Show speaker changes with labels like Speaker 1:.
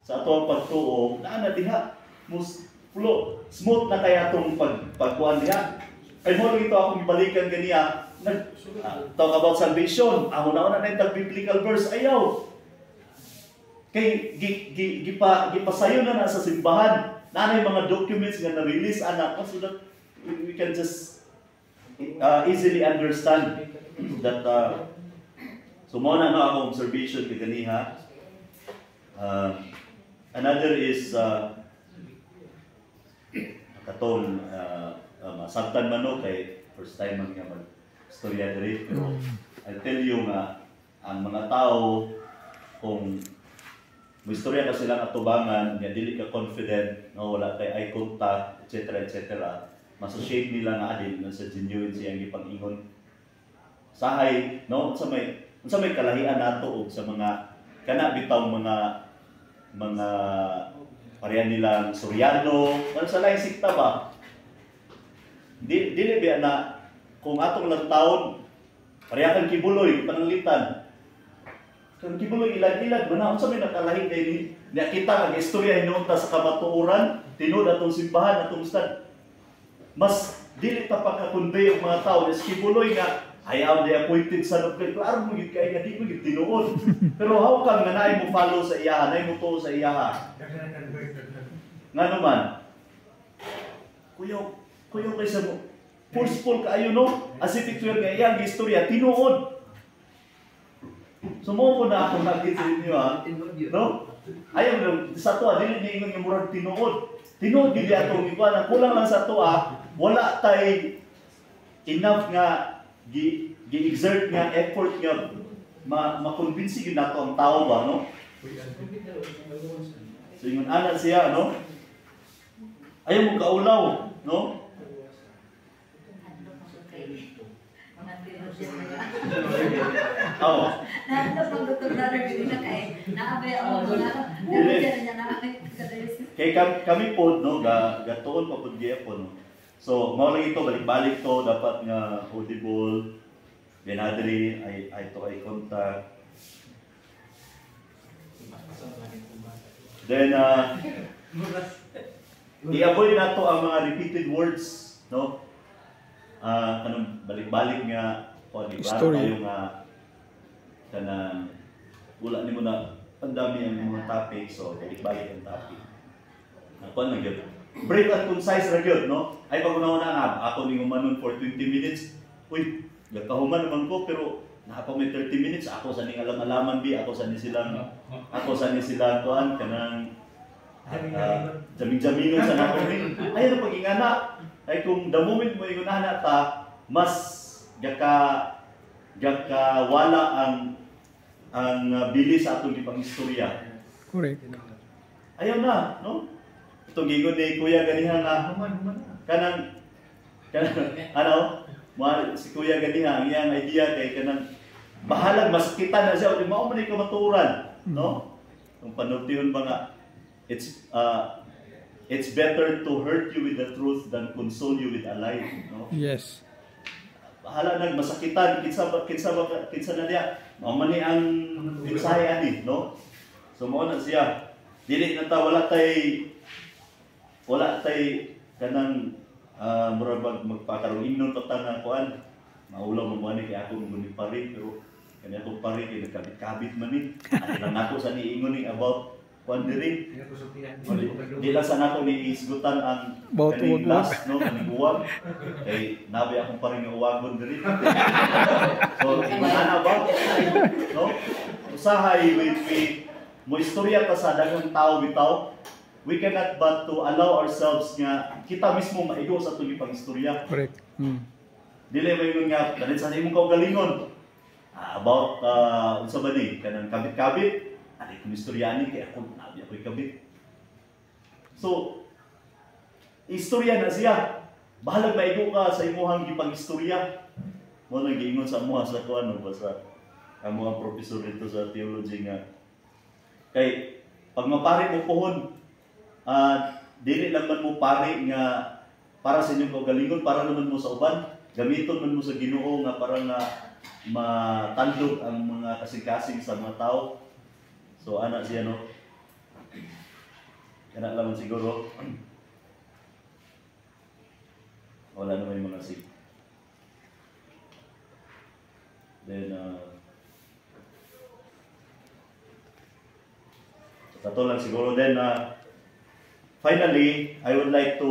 Speaker 1: sa ato ang pagtuo na diha flow smooth na kaya itong pagkuhan diha. Kay mo ito akong ibalikan ganiya talk about salvation. Amo na yung biblical verse ayaw. Kay gipasayo na sa simbahan. Nanay mga documents nga na-release anak so that we can just easily understand that so mo na akong observation kay ganiha. Another is katong sabtan man no kay first time man nga mag-istorya diri pero I tell you nga ang mga tao kung may istorya ka silang atubangan nga dili ka confident no wala kay eye contact etc ma-associate nila nga adin sa genuine siyang gipang-ingon sahay no unsa may kalahian nato og sa mga kana bitaw mga parehan nilang Suryano, sa laing sikta ba? Dili ba na kung atong lantaon, parehan kibuloy, pananglitan. Kung kibuloy ilag-ilag, ba na, unsa may nakalahi kayo ni kita, ang istorya hinunta sa kamatuoran, tinud atong simbahan, atong ustad. Mas dili ta pa ka-convey ang mga tao, is kibuloy nga, I am the appointed son of God. Klaro mo gid kay nga di mo gid tinuod. Pero how come nga naay mo follow sa iyaha, naay mo tuo sa iyaha? Nga naman. Kuyo kaysa mo. Forceful kaayo no? As if it were nga iyang istorya tinuod. Sumo ko na ako nakit sa inyo ha. No? Ayaw lang sa to dili ni ingon nga murag tinuod. Tinuod gid atong iba kulang lang sa to wala tay enough nga gi-exert nga effort nga ma-convince yun nato ang tao ba, no? So yung anak siya, no? Ayaw mo kaulaw, no? Oo. Kay kami po, no? Gatuon pa po giya po, no? So, mao lang ito, balik-balik to, dapat nga audible, binadali, eye to eye contact. Then, i-avoid na to ang mga repeated words, no? Kanang balik-balik nga, klaro kayo nga, kanang, wala ni mo na, pandami ang mga topic, so balik-balik ang topic. Ako na yun. Brief and concise ra gyud no ay pag-una nga ako ning umanon for 20 minutes uy nagkahuman naman ko pero napa may 30 minutes ako sa ning alam-alaman bi ako sa ni silang kuan kanang jaming-jaminon sa nako ning ay ano pag-ingana ay kung the moment mo inguna ta mas gaka wala ang bilis sa atong ipang-istorya.
Speaker 2: Correct.
Speaker 1: Ayaw na no. Itong gigon ni Kuya ganiha nga kanang ano si Kuya ganiha ang iyang idea kay kanang bahalag masakitan na siya o mao man ni kamaturan no kung panultihon ba nga it's better to hurt you with the truth than console you with a lie no.
Speaker 2: Yes,
Speaker 1: bahala nag masakitan kinsa na diya mao man ni ang mensahe ani no. So mao na siya dili na ta wala tay kanang murag magpakaroon imnon patang kuan maulaw mo ani kay ako muni pari pero kani ako pari kay nagkabit-kabit man ni lang ako sa niingon ni about kuan diri di lang sa nako ni isgutan ang kaning last no kaning uwag kay nabi akong pari nga uwagon diri so mana ba no usahay we mo istorya ta sa daghang tao bitaw. We cannot but to allow ourselves nga kita mismo maigo sa tuloy pang istorya.
Speaker 2: correct.
Speaker 1: Dili ba yung nga dalit sa imong kaugalingon about unsa ba ni kanang kabit-kabit ani kung istoryani kay ako nabi ako'y kabit. So istorya na siya. Bahalag maigo ka sa imong gipang-istorya. Mo nang giingon sa amo sa kuan ba sa amo professor dito sa theology nga kay pag mapari mo pohon dili lang man mo pari nga para sa inyong kaugalingon para naman mo sa uban gamiton man mo sa Ginoo nga para nga matandog ang mga kasing-kasing sa mga tao. So ana siya no Kana lang siguro. Wala naman yung mga sig. Then, sa to lang siguro. Then, finally, I would like to